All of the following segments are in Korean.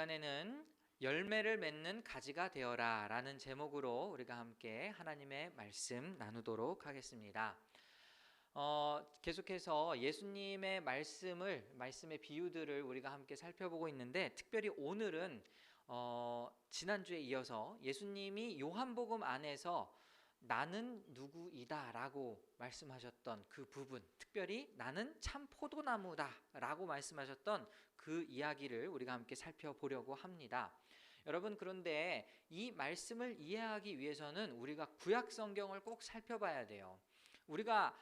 시간에는 열매를 맺는 가지가 되어라 라는 제목으로 우리가 함께 하나님의 말씀 나누도록 하겠습니다. 계속해서 예수님의 말씀의 비유들을 우리가 함께 살펴보고 있는데, 특별히 오늘은 지난주에 이어서 예수님이 요한복음 안에서 나는 누구이다 라고 말씀하셨던 그 부분, 특별히 나는 참 포도나무다 라고 말씀하셨던 그 이야기를 우리가 함께 살펴보려고 합니다. 여러분, 그런데 이 말씀을 이해하기 위해서는 우리가 구약 성경을 꼭 살펴봐야 돼요. 우리가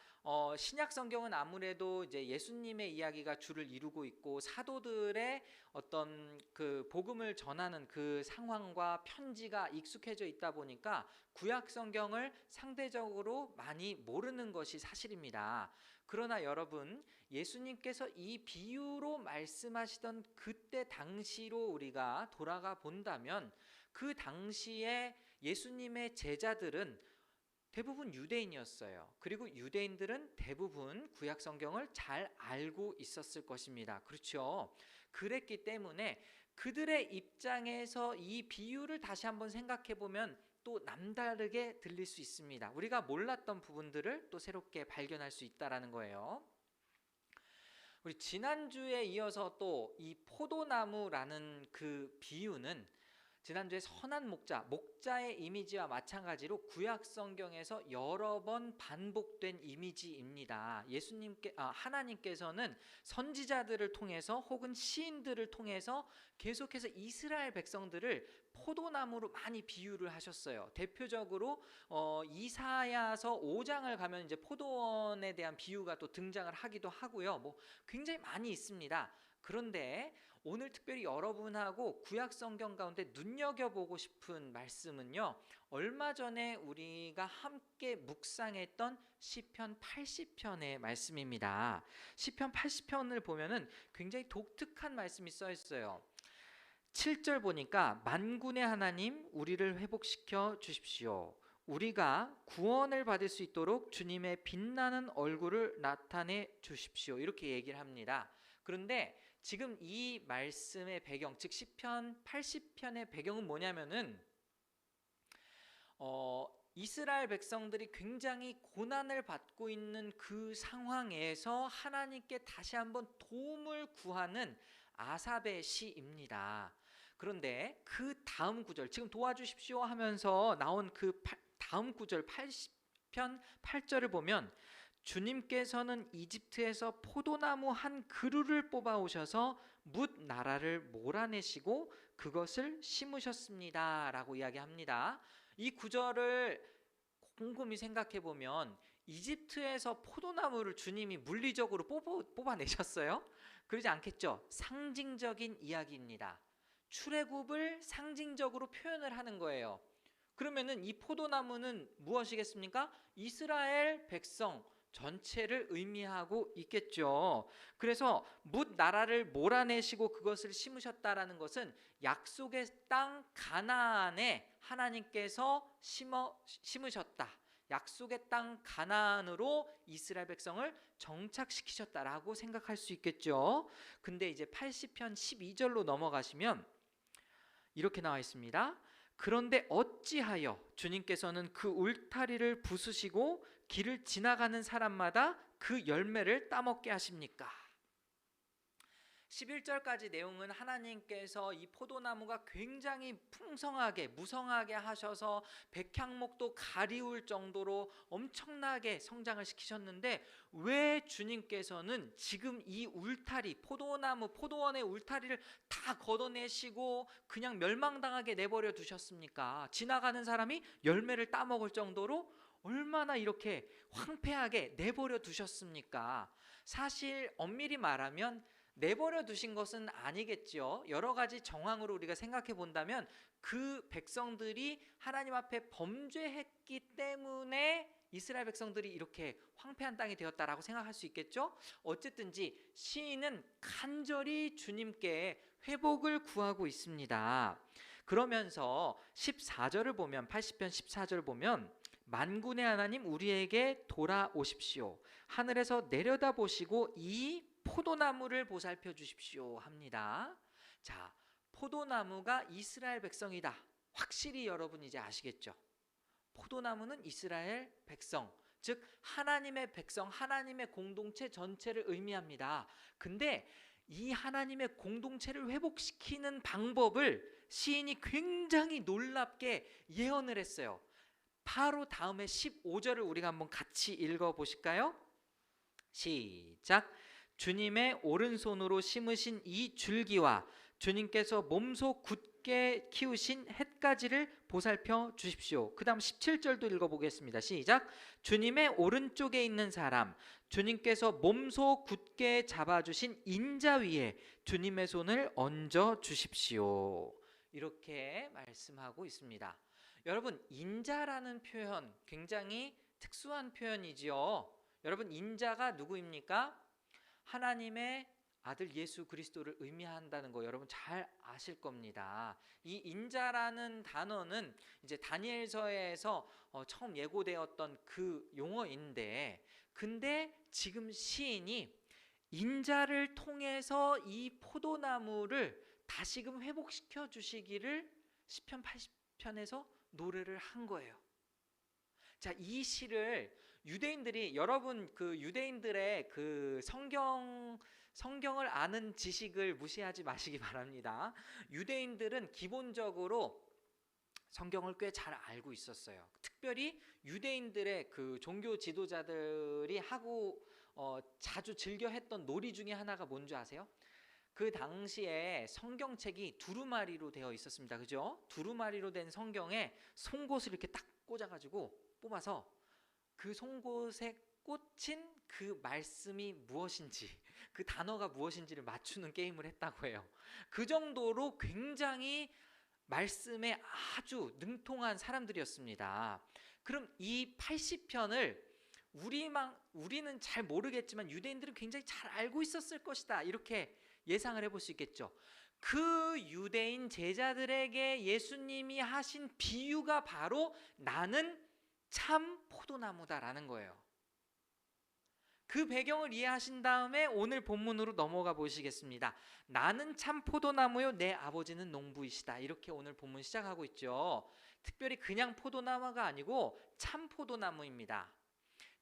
신약 성경은 아무래도 이제 예수님의 이야기가 주를 이루고 있고 사도들의 어떤 그 복음을 전하는 그 상황과 편지가 익숙해져 있다 보니까 구약 성경을 상대적으로 많이 모르는 것이 사실입니다. 그러나 여러분, 예수님께서 이 비유로 말씀하시던 그때 당시로 우리가 돌아가 본다면, 그 당시에 예수님의 제자들은 대부분 유대인이었어요. 그리고 유대인들은 대부분 구약 성경을 잘 알고 있었을 것입니다. 그렇죠? 그랬기 때문에 그들의 입장에서 이 비유를 다시 한번 생각해 보면 또 남다르게 들릴 수 있습니다. 우리가 몰랐던 부분들을 또 새롭게 발견할 수 있다라는 거예요. 우리 지난주에 이어서 또 이 포도나무라는 그 비유는 지난주에 선한 목자의 이미지와 마찬가지로 구약 성경에서 여러 번 반복된 이미지입니다. 하나님께서는 선지자들을 통해서 혹은 시인들을 통해서 계속해서 이스라엘 백성들을 포도나무로 많이 비유를 하셨어요. 대표적으로 이사야서 5장을 가면 이제 포도원에 대한 비유가 또 등장을 하기도 하고요. 굉장히 많이 있습니다. 그런데 오늘 특별히 여러분하고 구약 성경 가운데 눈여겨보고 싶은 말씀은요, 얼마 전에 우리가 함께 묵상했던 시편 80편의 말씀입니다. 시편 80편을 보면은 굉장히 독특한 말씀이 써 있어요. 7절 보니까 만군의 하나님, 우리를 회복시켜 주십시오. 우리가 구원을 받을 수 있도록 주님의 빛나는 얼굴을 나타내 주십시오. 이렇게 얘기를 합니다. 그런데 지금 이 말씀의 배경, 즉 시편 80편의 배경은 뭐냐면은 이스라엘 백성들이 굉장히 고난을 받고 있는 그 상황에서 하나님께 다시 한번 도움을 구하는 아삽의 시입니다. 그런데 그 다음 구절, 지금 도와주십시오 하면서 나온 그 다음 구절 80편 8절을 보면, 주님께서는 이집트에서 포도나무 한 그루를 뽑아 오셔서 뭇 나라를 몰아내시고 그것을 심으셨습니다 라고 이야기합니다. 이 구절을 곰곰이 생각해 보면 이집트에서 포도나무를 주님이 물리적으로 뽑아내셨어요? 그러지 않겠죠? 상징적인 이야기입니다. 출애굽을 상징적으로 표현을 하는 거예요. 그러면은 이 포도나무는 무엇이겠습니까? 이스라엘 백성 전체를 의미하고 있겠죠. 그래서 뭇 나라를 몰아내시고 그것을 심으셨다라는 것은 약속의 땅 가나안에 하나님께서 심으셨다. 약속의 땅 가나안으로 이스라엘 백성을 정착시키셨다라고 생각할 수 있겠죠. 근데 이제 80편 12절로 넘어가시면 이렇게 나와 있습니다. 그런데 어찌하여 주님께서는 그 울타리를 부수시고 길을 지나가는 사람마다 그 열매를 따먹게 하십니까? 11절까지 내용은 하나님께서 이 포도나무가 굉장히 풍성하게 무성하게 하셔서 백향목도 가리울 정도로 엄청나게 성장을 시키셨는데, 왜 주님께서는 지금 이 울타리, 포도원의 울타리를 다 걷어내시고 그냥 멸망당하게 내버려 두셨습니까? 지나가는 사람이 열매를 따먹을 정도로 얼마나 이렇게 황폐하게 내버려 두셨습니까? 사실 엄밀히 말하면 내버려 두신 것은 아니겠죠. 여러 가지 정황으로 우리가 생각해 본다면 그 백성들이 하나님 앞에 범죄했기 때문에 이스라엘 백성들이 이렇게 황폐한 땅이 되었다라고 생각할 수 있겠죠. 어쨌든지 시인은 간절히 주님께 회복을 구하고 있습니다. 그러면서 14절을 보면, 80편 14절 보면, 만군의 하나님, 우리에게 돌아오십시오. 하늘에서 내려다보시고 이 포도나무를 보살펴 주십시오 합니다. 자, 포도나무가 이스라엘 백성이다. 확실히 여러분 이제 아시겠죠? 포도나무는 이스라엘 백성, 즉 하나님의 백성, 하나님의 공동체 전체를 의미합니다. 근데 이 하나님의 공동체를 회복시키는 방법을 시인이 굉장히 놀랍게 예언을 했어요. 바로 다음에 15절을 우리가 한번 같이 읽어보실까요? 시작. 주님의 오른손으로 심으신 이 줄기와 주님께서 몸소 굳게 키우신 햇가지를 보살펴 주십시오. 그 다음 17절도 읽어보겠습니다. 시작. 주님의 오른쪽에 있는 사람, 주님께서 몸소 굳게 잡아주신 인자 위에 주님의 손을 얹어 주십시오. 이렇게 말씀하고 있습니다. 여러분, 인자라는 표현 굉장히 특수한 표현이지요. 여러분, 인자가 누구입니까? 하나님의 아들 예수 그리스도를 의미한다는 거 여러분 잘 아실 겁니다. 이 인자라는 단어는 이제 다니엘서에서 처음 예고되었던 그 용어인데, 근데 지금 시인이 인자를 통해서 이 포도나무를 다시금 회복시켜 주시기를 시편 80편에서 노래를 한 거예요. 자, 이 시를 유대인들이, 여러분 그 유대인들의 그 성경을 아는 지식을 무시하지 마시기 바랍니다. 유대인들은 기본적으로 성경을 꽤 잘 알고 있었어요. 특별히 유대인들의 그 종교 지도자들이 하고 자주 즐겨 했던 놀이 중에 하나가 뭔지 아세요? 그 당시에 성경책이 두루마리로 되어 있었습니다. 그죠? 두루마리로 된 성경에 송곳을 이렇게 딱 꽂아가지고 뽑아서 그 송곳에 꽂힌 그 말씀이 무엇인지, 그 단어가 무엇인지를 맞추는 게임을 했다고 해요. 그 정도로 굉장히 말씀에 아주 능통한 사람들이었습니다. 그럼 이 80편을 우리는 잘 모르겠지만 유대인들은 굉장히 잘 알고 있었을 것이다, 이렇게 예상을 해볼 수 있겠죠. 그 유대인 제자들에게 예수님이 하신 비유가 바로 나는 참 포도나무다라는 거예요. 그 배경을 이해하신 다음에 오늘 본문으로 넘어가 보시겠습니다. 나는 참 포도나무요, 내 아버지는 농부이시다. 이렇게 오늘 본문 시작하고 있죠. 특별히 그냥 포도나무가 아니고 참 포도나무입니다.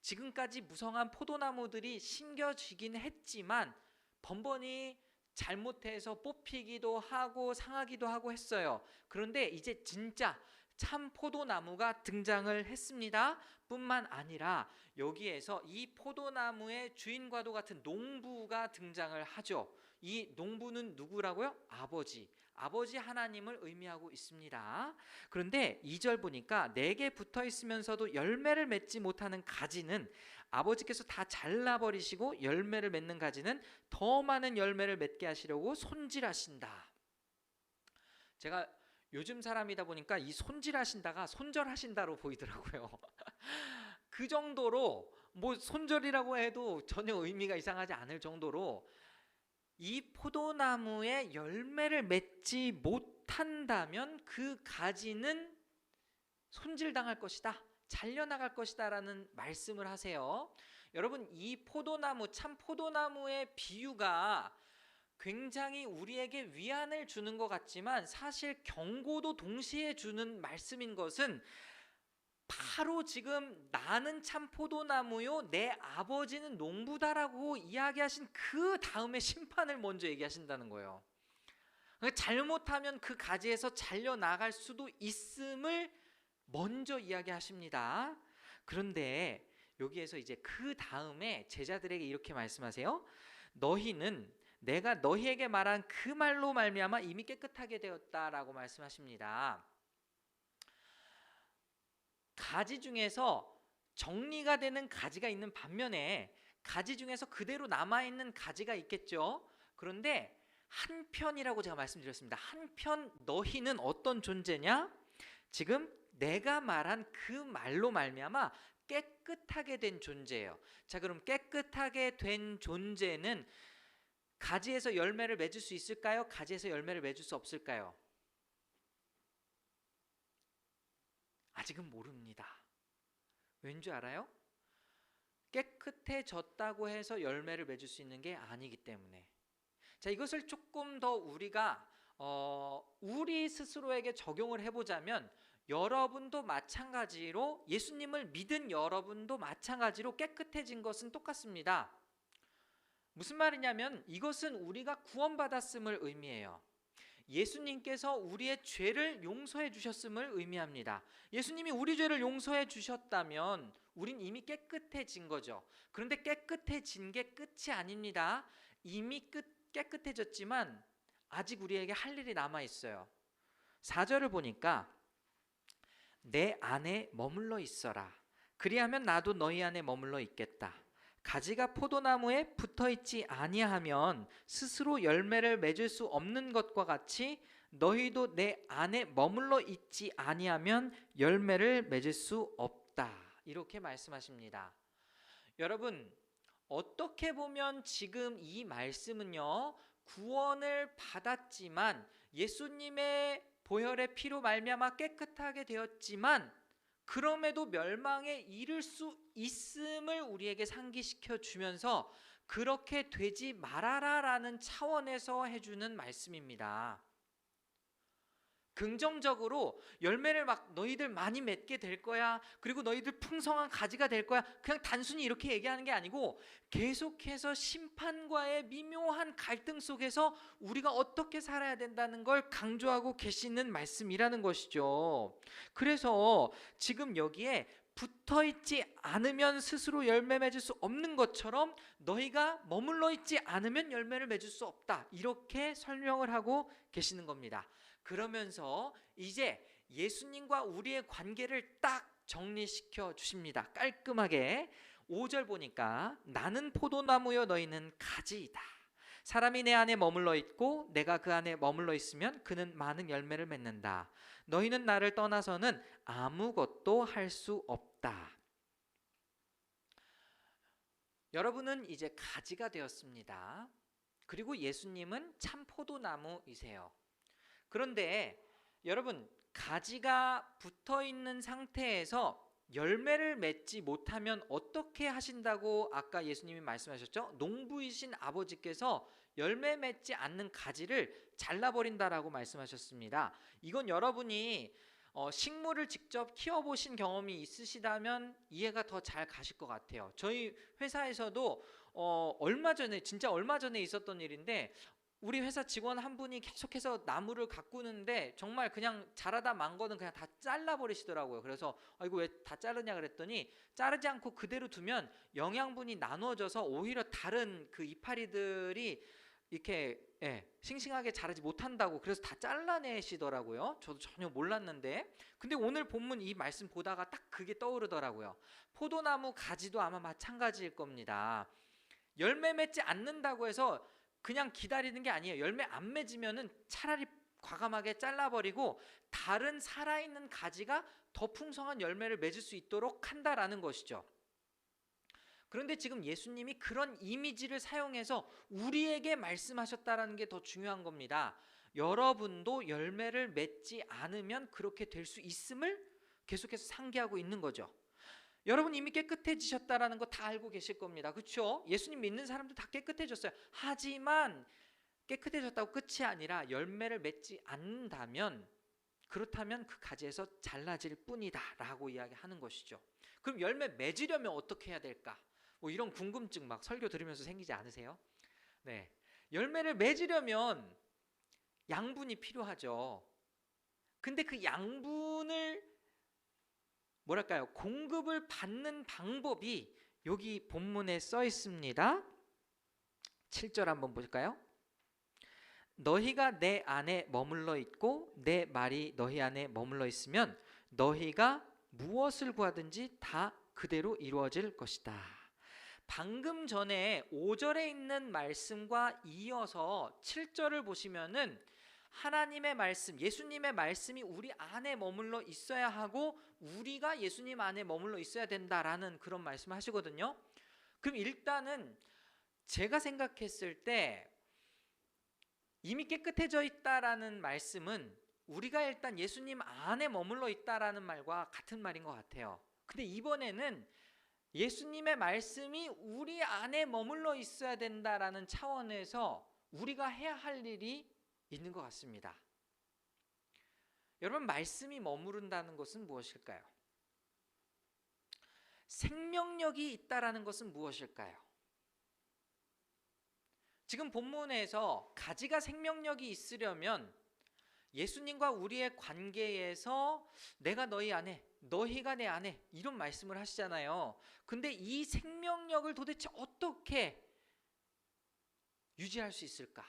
지금까지 무성한 포도나무들이 심겨지긴 했지만 번번이 잘못해서 뽑히기도 하고 상하기도 하고 했어요. 그런데 이제 진짜 참 포도나무가 등장을 했습니다. 뿐만 아니라 여기에서 이 포도나무의 주인과도 같은 농부가 등장을 하죠. 이 농부는 누구라고요? 아버지 하나님을 의미하고 있습니다. 그런데 2절 보니까 내게 붙어 있으면서도 열매를 맺지 못하는 가지는 아버지께서 다 잘라버리시고 열매를 맺는 가지는 더 많은 열매를 맺게 하시려고 손질하신다. 제가 요즘 사람이다 보니까 이 손질하신다가 손절하신다로 보이더라고요. 그 정도로 뭐 손절이라고 해도 전혀 의미가 이상하지 않을 정도로 이 포도나무에 열매를 맺지 못한다면 그 가지는 손질당할 것이다, 잘려나갈 것이다 라는 말씀을 하세요. 여러분, 이 포도나무, 참 포도나무의 비유가 굉장히 우리에게 위안을 주는 것 같지만 사실 경고도 동시에 주는 말씀인 것은 바로 지금 나는 참 포도나무요, 내 아버지는 농부다라고 이야기하신 그 다음에 심판을 먼저 얘기하신다는 거예요. 잘못하면 그 가지에서 잘려나갈 수도 있음을 먼저 이야기하십니다. 그런데 여기에서 이제 그 다음에 제자들에게 이렇게 말씀하세요. 너희는 내가 너희에게 말한 그 말로 말미암아 이미 깨끗하게 되었다라고 말씀하십니다. 가지 중에서 정리가 되는 가지가 있는 반면에 가지 중에서 그대로 남아있는 가지가 있겠죠. 그런데 한편이라고 제가 말씀드렸습니다. 한편 너희는 어떤 존재냐? 지금 내가 말한 그 말로 말미암아 깨끗하게 된 존재예요. 자, 그럼 깨끗하게 된 존재는 가지에서 열매를 맺을 수 있을까요? 가지에서 열매를 맺을 수 없을까요? 아직은 모릅니다. 왠지 알아요? 깨끗해졌다고 해서 열매를 맺을 수 있는 게 아니기 때문에. 자, 이것을 조금 더 우리가 우리 스스로에게 적용을 해보자면 여러분도 마찬가지로 예수님을 믿은 여러분도 마찬가지로 깨끗해진 것은 똑같습니다. 무슨 말이냐면 이것은 우리가 구원받았음을 의미해요. 예수님께서 우리의 죄를 용서해 주셨음을 의미합니다. 예수님이 우리 죄를 용서해 주셨다면 우린 이미 깨끗해진 거죠. 그런데 깨끗해진 게 끝이 아닙니다. 이미 깨끗해졌지만 아직 우리에게 할 일이 남아 있어요. 4절을 보니까 내 안에 머물러 있어라. 그리하면 나도 너희 안에 머물러 있겠다. 가지가 포도나무에 붙어있지 아니하면 스스로 열매를 맺을 수 없는 것과 같이 너희도 내 안에 머물러 있지 아니하면 열매를 맺을 수 없다. 이렇게 말씀하십니다. 여러분, 어떻게 보면 지금 이 말씀은요, 구원을 받았지만 예수님의 보혈의 피로 말미암아 깨끗하게 되었지만 그럼에도 멸망에 이를 수 있음을 우리에게 상기시켜 주면서 그렇게 되지 말아라라는 차원에서 해주는 말씀입니다. 긍정적으로 열매를 막 너희들 많이 맺게 될 거야, 그리고 너희들 풍성한 가지가 될 거야, 그냥 단순히 이렇게 얘기하는 게 아니고 계속해서 심판과의 미묘한 갈등 속에서 우리가 어떻게 살아야 된다는 걸 강조하고 계시는 말씀이라는 것이죠. 그래서 지금 여기에 붙어있지 않으면 스스로 열매 맺을 수 없는 것처럼 너희가 머물러 있지 않으면 열매를 맺을 수 없다, 이렇게 설명을 하고 계시는 겁니다. 그러면서 이제 예수님과 우리의 관계를 딱 정리시켜 주십니다. 깔끔하게. 5절 보니까 나는 포도나무요 너희는 가지이다. 사람이 내 안에 머물러 있고 내가 그 안에 머물러 있으면 그는 많은 열매를 맺는다. 너희는 나를 떠나서는 아무것도 할 수 없다. 여러분은 이제 가지가 되었습니다. 그리고 예수님은 참 포도나무이세요. 그런데 여러분, 가지가 붙어 있는 상태에서 열매를 맺지 못하면 어떻게 하신다고 아까 예수님이 말씀하셨죠? 농부이신 아버지께서 열매 맺지 않는 가지를 잘라버린다라고 말씀하셨습니다. 이건 여러분이 식물을 직접 키워보신 경험이 있으시다면 이해가 더 잘 가실 것 같아요. 저희 회사에서도 얼마 전에 있었던 일인데, 우리 회사 직원 한 분이 계속해서 나무를 가꾸는데 정말 그냥 자라다 만 거는 그냥 다 잘라버리시더라고요. 그래서 이거 왜 다 자르냐 그랬더니 자르지 않고 그대로 두면 영양분이 나눠져서 오히려 다른 그 이파리들이 이렇게 싱싱하게 자라지 못한다고, 그래서 다 잘라내시더라고요. 저도 전혀 몰랐는데, 근데 오늘 본문 이 말씀 보다가 딱 그게 떠오르더라고요. 포도나무 가지도 아마 마찬가지일 겁니다. 열매 맺지 않는다고 해서 그냥 기다리는 게 아니에요. 열매 안 맺으면은 차라리 과감하게 잘라버리고 다른 살아있는 가지가 더 풍성한 열매를 맺을 수 있도록 한다라는 것이죠. 그런데 지금 예수님이 그런 이미지를 사용해서 우리에게 말씀하셨다라는 게 더 중요한 겁니다. 여러분도 열매를 맺지 않으면 그렇게 될 수 있음을 계속해서 상기하고 있는 거죠. 여러분 이미 깨끗해지셨다라는 거 다 알고 계실 겁니다. 그렇죠? 예수님 믿는 사람들 다 깨끗해졌어요. 하지만 깨끗해졌다고 끝이 아니라 열매를 맺지 않는다면, 그렇다면 그 가지에서 잘라질 뿐이다 라고 이야기하는 것이죠. 그럼 열매 맺으려면 어떻게 해야 될까? 뭐 이런 궁금증 막 설교 들으면서 생기지 않으세요? 네, 열매를 맺으려면 양분이 필요하죠. 근데 그 양분을 공급을 받는 방법이 여기 본문에 써 있습니다. 7절 한번 볼까요? 너희가 내 안에 머물러 있고 내 말이 너희 안에 머물러 있으면 너희가 무엇을 구하든지 다 그대로 이루어질 것이다. 방금 전에 5절에 있는 말씀과 이어서 7절을 보시면은 하나님의 말씀, 예수님의 말씀이 우리 안에 머물러 있어야 하고 우리가 예수님 안에 머물러 있어야 된다라는 그런 말씀을 하시거든요. 그럼 일단은 제가 생각했을 때 이미 깨끗해져 있다라는 말씀은 우리가 일단 예수님 안에 머물러 있다라는 말과 같은 말인 것 같아요. 근데 이번에는 예수님의 말씀이 우리 안에 머물러 있어야 된다라는 차원에서 우리가 해야 할 일이 있는 것 같습니다. 여러분, 말씀이 머무른다는 것은 무엇일까요? 생명력이 있다라는 것은 무엇일까요? 지금 본문에서 가지가 생명력이 있으려면 예수님과 우리의 관계에서 내가 너희 안에, 너희가 내 안에, 이런 말씀을 하시잖아요. 근데 이 생명력을 도대체 어떻게 유지할 수 있을까?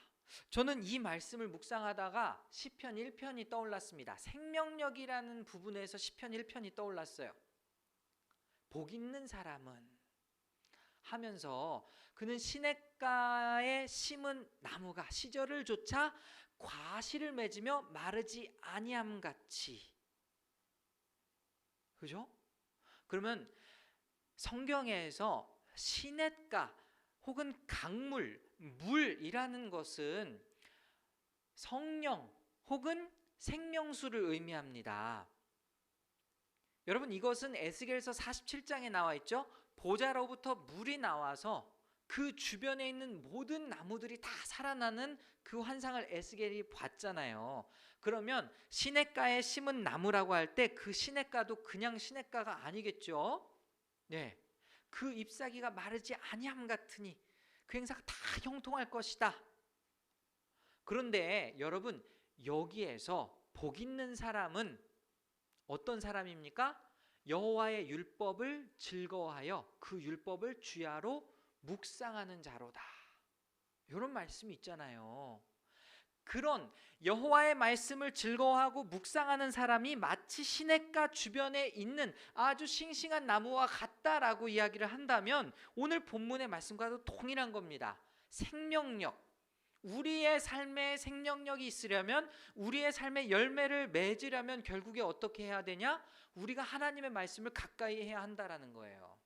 저는 이 말씀을 묵상하다가 시편 1편이 떠올랐습니다. 생명력이라는 부분에서 시편 1편이 떠올랐어요. 복 있는 사람은 하면서 그는 시냇가에 심은 나무가 시절을 조차 과실을 맺으며 마르지 아니함 같이. 그죠? 그러면 성경에서 시냇가 혹은 강물, 물이라는 것은 성령 혹은 생명수를 의미합니다. 여러분, 이것은 에스겔서 47장에 나와 있죠. 보좌로부터 물이 나와서 그 주변에 있는 모든 나무들이 다 살아나는 그 환상을 에스겔이 봤잖아요. 그러면 시냇가에 심은 나무라고 할 때 그 시냇가도 그냥 시냇가가 아니겠죠. 네, 그 잎사귀가 마르지 아니함 같으니 그 행사가 다 형통할 것이다. 그런데 여러분, 여기에서 복 있는 사람은 어떤 사람입니까? 여호와의 율법을 즐거워하여 그 율법을 주야로 묵상하는 자로다. 이런 말씀이 있잖아요. 그런 여호와의 말씀을 즐거워하고 묵상하는 사람이 마치 시냇가 주변에 있는 아주 싱싱한 나무와 같다라고 이야기를 한다면 오늘 본문의 말씀과도 동일한 겁니다. 생명력, 우리의 삶에 생명력이 있으려면, 우리의 삶에 열매를 맺으려면 결국에 어떻게 해야 되냐? 우리가 하나님의 말씀을 가까이 해야 한다라는 거예요.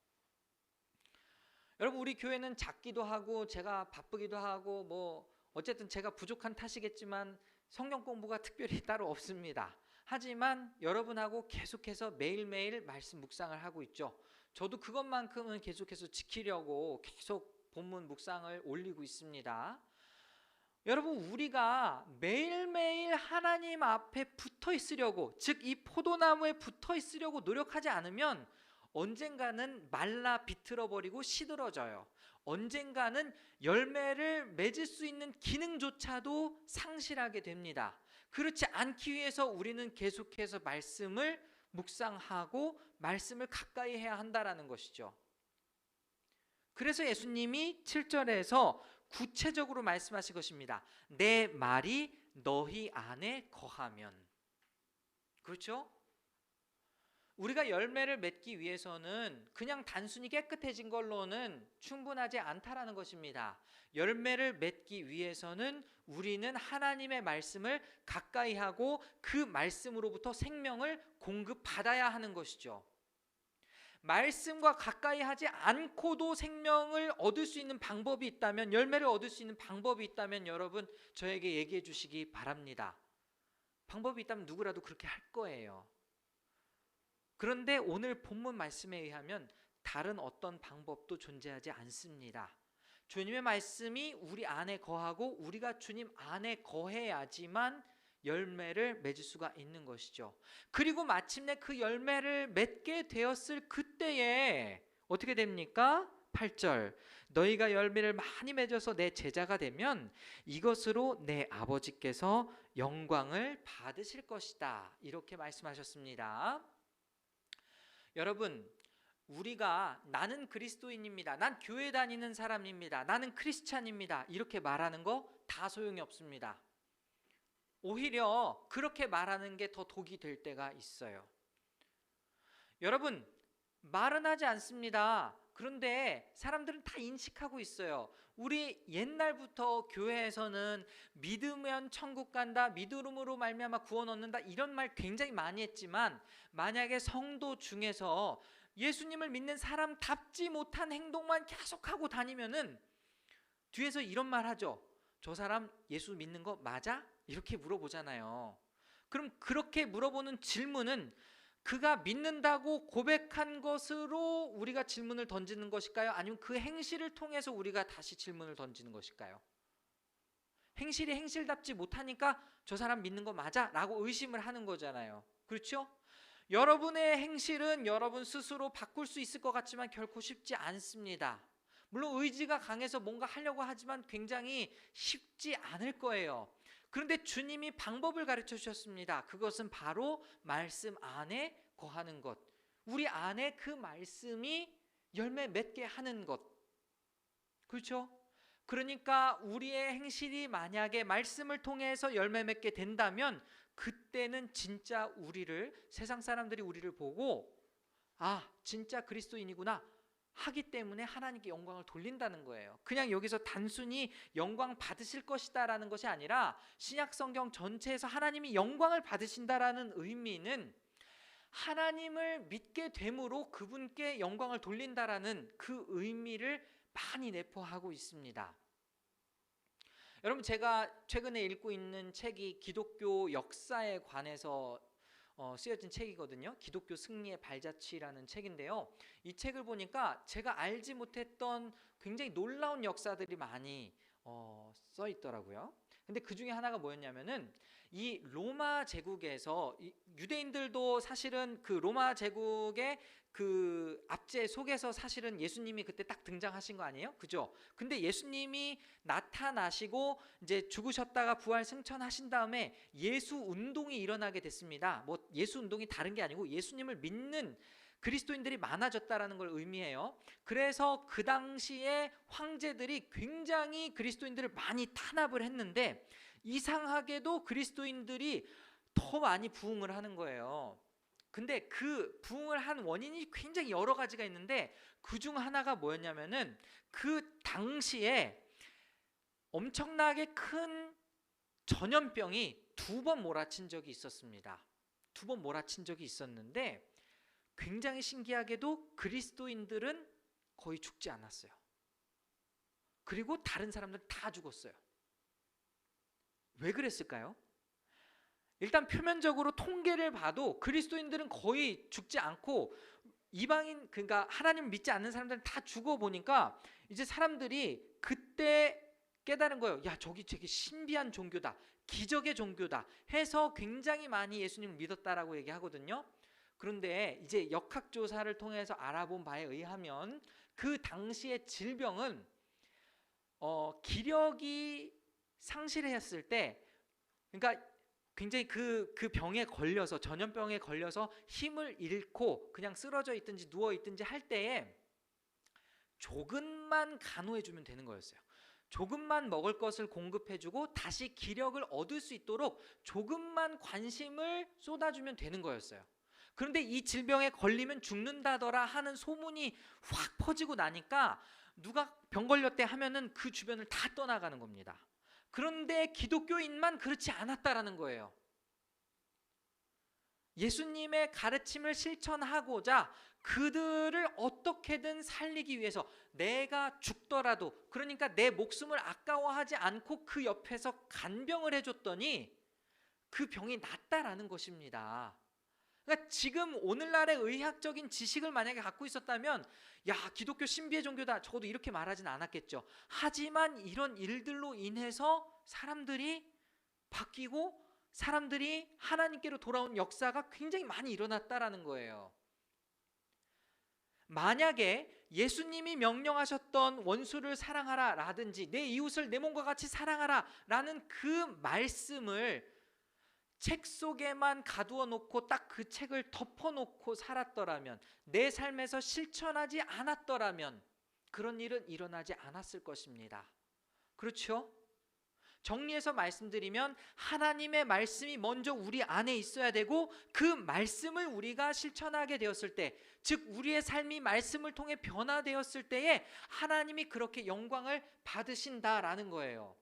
여러분, 우리 교회는 작기도 하고 제가 바쁘기도 하고 뭐 어쨌든 제가 부족한 탓이겠지만 성경 공부가 특별히 따로 없습니다. 하지만 여러분하고 계속해서 매일매일 말씀 묵상을 하고 있죠. 저도 그것만큼은 계속해서 지키려고 계속 본문 묵상을 올리고 있습니다. 여러분, 우리가 매일매일 하나님 앞에 붙어 있으려고, 즉 이 포도나무에 붙어 있으려고 노력하지 않으면 언젠가는 말라 비틀어 버리고 시들어져요. 언젠가는 열매를 맺을 수 있는 기능조차도 상실하게 됩니다. 그렇지 않기 위해서 우리는 계속해서 말씀을 묵상하고 말씀을 가까이 해야 한다라는 것이죠. 그래서 예수님이 7절에서 구체적으로 말씀하신 것입니다. 내 말이 너희 안에 거하면. 그렇죠? 우리가 열매를 맺기 위해서는 그냥 단순히 깨끗해진 걸로는 충분하지 않다라는 것입니다. 열매를 맺기 위해서는 우리는 하나님의 말씀을 가까이 하고 그 말씀으로부터 생명을 공급받아야 하는 것이죠. 말씀과 가까이 하지 않고도 생명을 얻을 수 있는 방법이 있다면, 열매를 얻을 수 있는 방법이 있다면 여러분 저에게 얘기해 주시기 바랍니다. 방법이 있다면 누구라도 그렇게 할 거예요. 그런데 오늘 본문 말씀에 의하면 다른 어떤 방법도 존재하지 않습니다. 주님의 말씀이 우리 안에 거하고 우리가 주님 안에 거해야지만 열매를 맺을 수가 있는 것이죠. 그리고 마침내 그 열매를 맺게 되었을 그때에 어떻게 됩니까? 8절, 너희가 열매를 많이 맺어서 내 제자가 되면 이것으로 내 아버지께서 영광을 받으실 것이다. 이렇게 말씀하셨습니다. 여러분, 우리가 나는 그리스도인입니다, 난 교회 다니는 사람입니다, 나는 크리스찬입니다 이렇게 말하는 거 다 소용이 없습니다. 오히려 그렇게 말하는 게 더 독이 될 때가 있어요. 여러분, 말은 하지 않습니다. 그런데 사람들은 다 인식하고 있어요. 우리 옛날부터 교회에서는 믿으면 천국 간다, 믿음으로 말미암아 구원 얻는다, 이런 말 굉장히 많이 했지만 만약에 성도 중에서 예수님을 믿는 사람답지 못한 행동만 계속하고 다니면은 뒤에서 이런 말 하죠. 저 사람 예수 믿는 거 맞아? 이렇게 물어보잖아요. 그럼 그렇게 물어보는 질문은 그가 믿는다고 고백한 것으로 우리가 질문을 던지는 것일까요? 아니면 그 행실을 통해서 우리가 다시 질문을 던지는 것일까요? 행실이 행실답지 못하니까 저 사람 믿는 거 맞아? 라고 의심을 하는 거잖아요. 그렇죠? 여러분의 행실은 여러분 스스로 바꿀 수 있을 것 같지만 결코 쉽지 않습니다. 물론 의지가 강해서 뭔가 하려고 하지만 굉장히 쉽지 않을 거예요. 그런데 주님이 방법을 가르쳐 주셨습니다. 그것은 바로 말씀 안에 거하는 것. 우리 안에 그 말씀이 열매 맺게 하는 것. 그렇죠? 그러니까 우리의 행실이 만약에 말씀을 통해서 열매 맺게 된다면 그때는 진짜 세상 사람들이 우리를 보고 아, 진짜 그리스도인이구나 하기 때문에 하나님께 영광을 돌린다는 거예요. 그냥 여기서 단순히 영광 받으실 것이다라는 것이 아니라 신약 성경 전체에서 하나님이 영광을 받으신다라는 의미는 하나님을 믿게 됨으로 그분께 영광을 돌린다라는 그 의미를 많이 내포하고 있습니다. 여러분, 제가 최근에 읽고 있는 책이 기독교 역사에 관해서 쓰여진 책이거든요. 기독교 승리의 발자취라는 책인데요. 이 책을 보니까 제가 알지 못했던 굉장히 놀라운 역사들이 많이 써 있더라고요. 근데 그 중에 하나가 뭐였냐면은 이 로마 제국에서 유대인들도 사실은 그 로마 제국의 그 압제 속에서 사실은 예수님이 그때 딱 등장하신 거 아니에요? 그죠? 근데 예수님이 나타나시고 이제 죽으셨다가 부활 승천하신 다음에 예수 운동이 일어나게 됐습니다. 뭐 예수 운동이 다른 게 아니고 예수님을 믿는 그리스도인들이 많아졌다라는 걸 의미해요. 그래서 그 당시에 황제들이 굉장히 그리스도인들을 많이 탄압을 했는데 이상하게도 그리스도인들이 더 많이 부흥을 하는 거예요. 근데 그 부흥을 한 원인이 굉장히 여러 가지가 있는데 그 중 하나가 뭐였냐면은 그 당시에 엄청나게 큰 전염병이 2번 몰아친 적이 있었습니다. 2번 몰아친 적이 있었는데 굉장히 신기하게도 그리스도인들은 거의 죽지 않았어요. 그리고 다른 사람들은 다 죽었어요. 왜 그랬을까요? 일단 표면적으로 통계를 봐도 그리스도인들은 거의 죽지 않고 이방인, 그러니까 하나님을 믿지 않는 사람들은 다 죽어보니까 이제 사람들이 그때 깨달은 거예요. 야, 저기 되게 신비한 종교다, 기적의 종교다 해서 굉장히 많이 예수님을 믿었다라고 얘기하거든요. 그런데 이제 역학조사를 통해서 알아본 바에 의하면 그 당시의 질병은 기력이 상실했을 때, 그러니까 굉장히 그 병에 걸려서, 전염병에 걸려서 힘을 잃고 그냥 쓰러져 있든지 누워 있든지 할 때에 조금만 간호해주면 되는 거였어요. 조금만 먹을 것을 공급해주고 다시 기력을 얻을 수 있도록 조금만 관심을 쏟아주면 되는 거였어요. 그런데 이 질병에 걸리면 죽는다더라 하는 소문이 확 퍼지고 나니까 누가 병 걸렸대 하면은 그 주변을 다 떠나가는 겁니다. 그런데 기독교인만 그렇지 않았다라는 거예요. 예수님의 가르침을 실천하고자 그들을 어떻게든 살리기 위해서 내가 죽더라도, 그러니까 내 목숨을 아까워하지 않고 그 옆에서 간병을 해줬더니 그 병이 낫다라는 것입니다. 그러니까 지금 오늘날의 의학적인 지식을 만약에 갖고 있었다면 야, 기독교 신비의 종교다, 적어도 이렇게 말하진 않았겠죠. 하지만 이런 일들로 인해서 사람들이 바뀌고 사람들이 하나님께로 돌아온 역사가 굉장히 많이 일어났다라는 거예요. 만약에 예수님이 명령하셨던 원수를 사랑하라 라든지 내 이웃을 내 몸과 같이 사랑하라 라는 그 말씀을 책 속에만 가두어 놓고 딱 그 책을 덮어 놓고 살았더라면, 내 삶에서 실천하지 않았더라면 그런 일은 일어나지 않았을 것입니다. 그렇죠? 정리해서 말씀드리면 하나님의 말씀이 먼저 우리 안에 있어야 되고 그 말씀을 우리가 실천하게 되었을 때, 즉 우리의 삶이 말씀을 통해 변화되었을 때에 하나님이 그렇게 영광을 받으신다라는 거예요.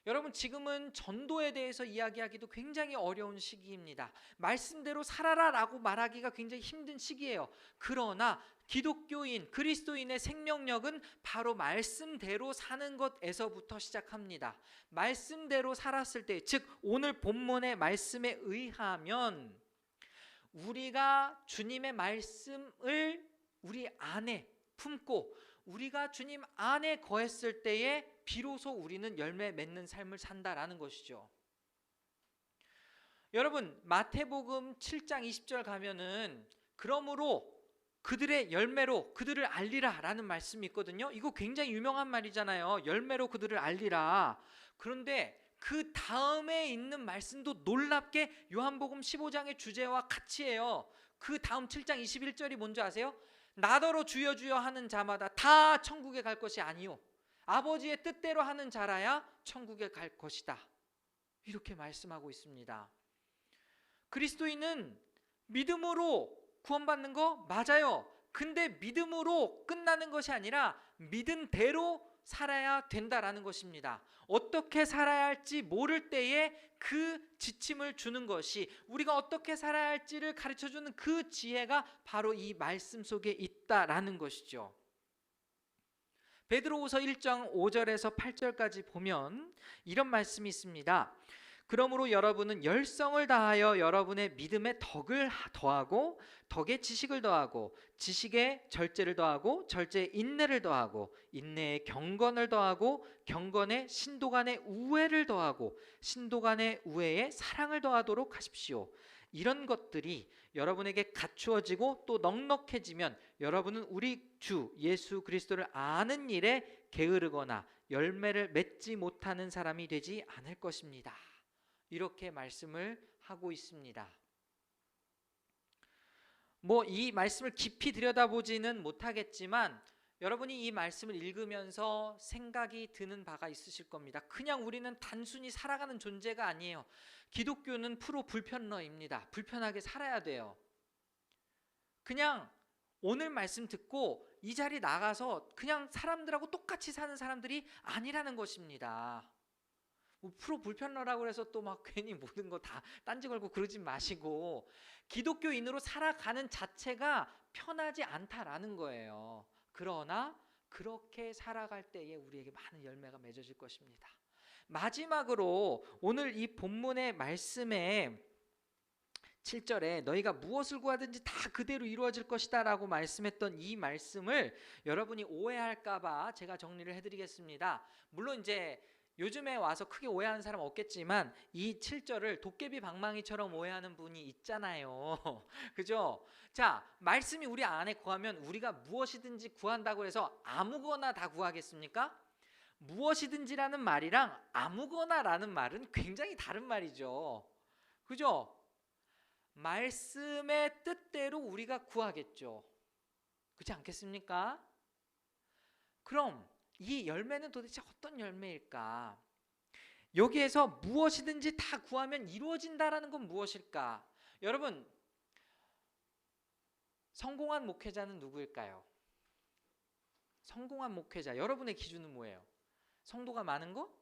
여러분, 지금은 전도에 대해서 이야기하기도 굉장히 어려운 시기입니다. 말씀대로 살아라 라고 말하기가 굉장히 힘든 시기예요. 그러나 기독교인, 그리스도인의 생명력은 바로 말씀대로 사는 것에서부터 시작합니다. 말씀대로 살았을 때, 즉 오늘 본문의 말씀에 의하면 우리가 주님의 말씀을 우리 안에 품고 우리가 주님 안에 거했을 때에 비로소 우리는 열매 맺는 삶을 산다라는 것이죠. 여러분, 마태복음 7장 20절 가면은 그러므로 그들의 열매로 그들을 알리라 라는 말씀이 있거든요. 이거 굉장히 유명한 말이잖아요. 열매로 그들을 알리라. 그런데 그 다음에 있는 말씀도 놀랍게 요한복음 15장의 주제와 같이 해요. 그 다음 7장 21절이 뭔지 아세요? 나더러 주여 주여 하는 자마다 다 천국에 갈 것이 아니요 아버지의 뜻대로 하는 자라야 천국에 갈 것이다. 이렇게 말씀하고 있습니다. 그리스도인은 믿음으로 구원받는 거 맞아요. 근데 믿음으로 끝나는 것이 아니라 믿은 대로 살아야 된다라는 것입니다. 어떻게 살아야 할지 모를 때에 그 지침을 주는 것이, 우리가 어떻게 살아야 할지를 가르쳐주는 그 지혜가 바로 이 말씀 속에 있다라는 것이죠. 베드로후서 1장 5절에서 8절까지 보면 이런 말씀이 있습니다. 그러므로 여러분은 열성을 다하여 여러분의 믿음에 덕을 더하고 덕에 지식을 더하고 지식에 절제를 더하고 절제에 인내를 더하고 인내에 경건을 더하고 경건에 신도 간의 우애를 더하고 신도 간의 우애에 사랑을 더하도록 하십시오. 이런 것들이 여러분에게 갖추어지고 또 넉넉해지면 여러분은 우리 주 예수 그리스도를 아는 일에 게으르거나 열매를 맺지 못하는 사람이 되지 않을 것입니다. 이렇게 말씀을 하고 있습니다. 이 말씀을 깊이 들여다보지는 못하겠지만 여러분이 이 말씀을 읽으면서 생각이 드는 바가 있으실 겁니다. 그냥 우리는 단순히 살아가는 존재가 아니에요. 기독교는 프로 불편러입니다. 불편하게 살아야 돼요. 그냥 오늘 말씀 듣고 이 자리 나가서 그냥 사람들하고 똑같이 사는 사람들이 아니라는 것입니다. 프로 불편러라고 해서 또 막 괜히 모든 거 다 딴지 걸고 그러지 마시고 기독교인으로 살아가는 자체가 편하지 않다라는 거예요. 그러나 그렇게 살아갈 때에 우리에게 많은 열매가 맺어질 것입니다. 마지막으로 오늘 이 본문의 말씀에 7절에 너희가 무엇을 구하든지 다 그대로 이루어질 것이다 라고 말씀했던 이 말씀을 여러분이 오해할까 봐 제가 정리를 해드리겠습니다. 물론 이제 요즘에 와서 크게 오해하는 사람 없겠지만 이 7절을 도깨비 방망이처럼 오해하는 분이 있잖아요. 그죠? 자, 말씀이 우리 안에 거하면 우리가 무엇이든지 구한다고 해서 아무거나 다 구하겠습니까? 무엇이든지라는 말이랑 아무거나라는 말은 굉장히 다른 말이죠. 그죠? 말씀의 뜻대로 우리가 구하겠죠. 그렇지 않겠습니까? 그럼 이 열매는 도대체 어떤 열매일까? 여기에서 무엇이든지 다 구하면 이루어진다라는 건 무엇일까? 여러분, 성공한 목회자는 누구일까요? 성공한 목회자, 여러분의 기준은 뭐예요? 성도가 많은 거?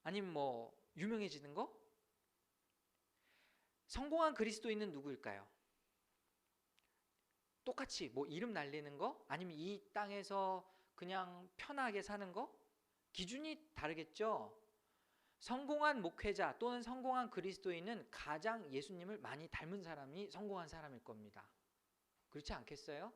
아니면 유명해지는 거? 성공한 그리스도인은 누구일까요? 똑같이 이름 날리는 거? 아니면 이 땅에서 그냥 편하게 사는 거? 기준이 다르겠죠? 성공한 목회자 또는 성공한 그리스도인은 가장 예수님을 많이 닮은 사람이 성공한 사람일 겁니다. 그렇지 않겠어요?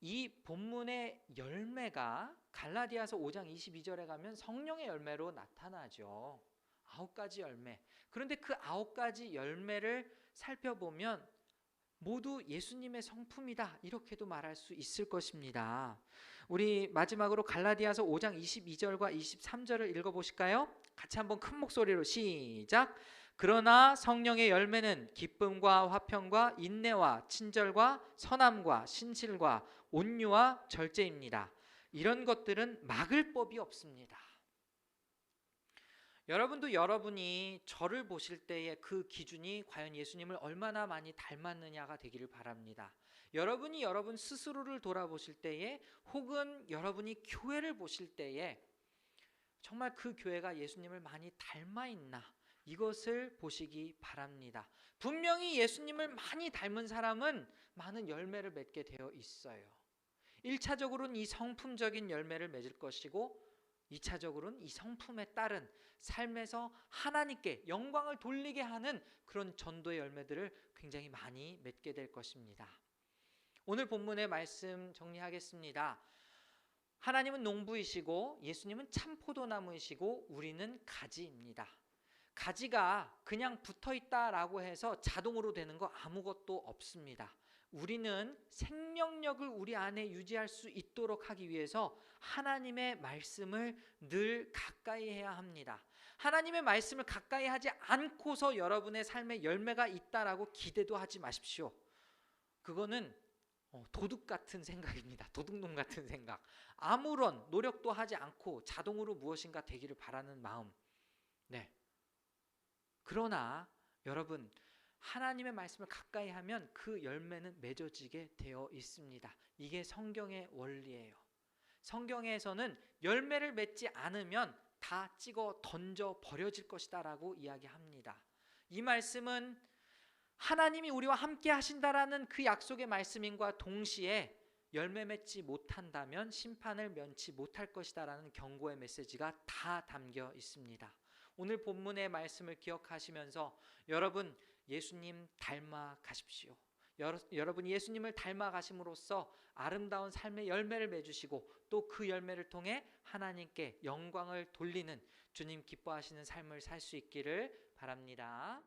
이 본문의 열매가 갈라디아서 5장 22절에 가면 성령의 열매로 나타나죠. 9가지 열매. 그런데 그 9가지 열매를 살펴보면 모두 예수님의 성품이다 이렇게도 말할 수 있을 것입니다. 우리 마지막으로 갈라디아서 5장 22절과 23절을 읽어보실까요? 같이 한번 큰 목소리로 시작. 그러나 성령의 열매는 기쁨과 화평과 인내와 친절과 선함과 신실과 온유와 절제입니다. 이런 것들은 막을 법이 없습니다. 여러분도 여러분이 저를 보실 때에 그 기준이 과연 예수님을 얼마나 많이 닮았느냐가 되기를 바랍니다. 여러분이 여러분 스스로를 돌아보실 때에 혹은 여러분이 교회를 보실 때에 정말 그 교회가 예수님을 많이 닮아 있나 이것을 보시기 바랍니다. 분명히 예수님을 많이 닮은 사람은 많은 열매를 맺게 되어 있어요. 1차적으로는 이 성품적인 열매를 맺을 것이고 2차적으로는 이 성품에 따른 삶에서 하나님께 영광을 돌리게 하는 그런 전도의 열매들을 굉장히 많이 맺게 될 것입니다. 오늘 본문의 말씀 정리하겠습니다. 하나님은 농부이시고 예수님은 참포도나무이시고 우리는 가지입니다. 가지가 그냥 붙어있다라고 해서 자동으로 되는 거 아무것도 없습니다. 우리는 생명력을 우리 안에 유지할 수 있도록 하기 위해서 하나님의 말씀을 늘 가까이 해야 합니다. 하나님의 말씀을 가까이 하지 않고서 여러분의 삶에 열매가 있다라고 기대도 하지 마십시오. 그거는 도둑 같은 생각입니다. 도둑놈 같은 생각. 아무런 노력도 하지 않고 자동으로 무엇인가 되기를 바라는 마음. 네. 그러나 여러분, 하나님의 말씀을 가까이 하면 그 열매는 맺어지게 되어 있습니다. 이게 성경의 원리예요. 성경에서는 열매를 맺지 않으면 다 찍어 던져 버려질 것이다 라고 이야기합니다. 이 말씀은 하나님이 우리와 함께 하신다라는 그 약속의 말씀인과 동시에 열매 맺지 못한다면 심판을 면치 못할 것이다 라는 경고의 메시지가 다 담겨 있습니다. 오늘 본문의 말씀을 기억하시면서 여러분 예수님 닮아 가십시오. 여러분이 예수님을 닮아 가심으로써 아름다운 삶의 열매를 맺으시고 또 그 열매를 통해 하나님께 영광을 돌리는 주님 기뻐하시는 삶을 살 수 있기를 바랍니다.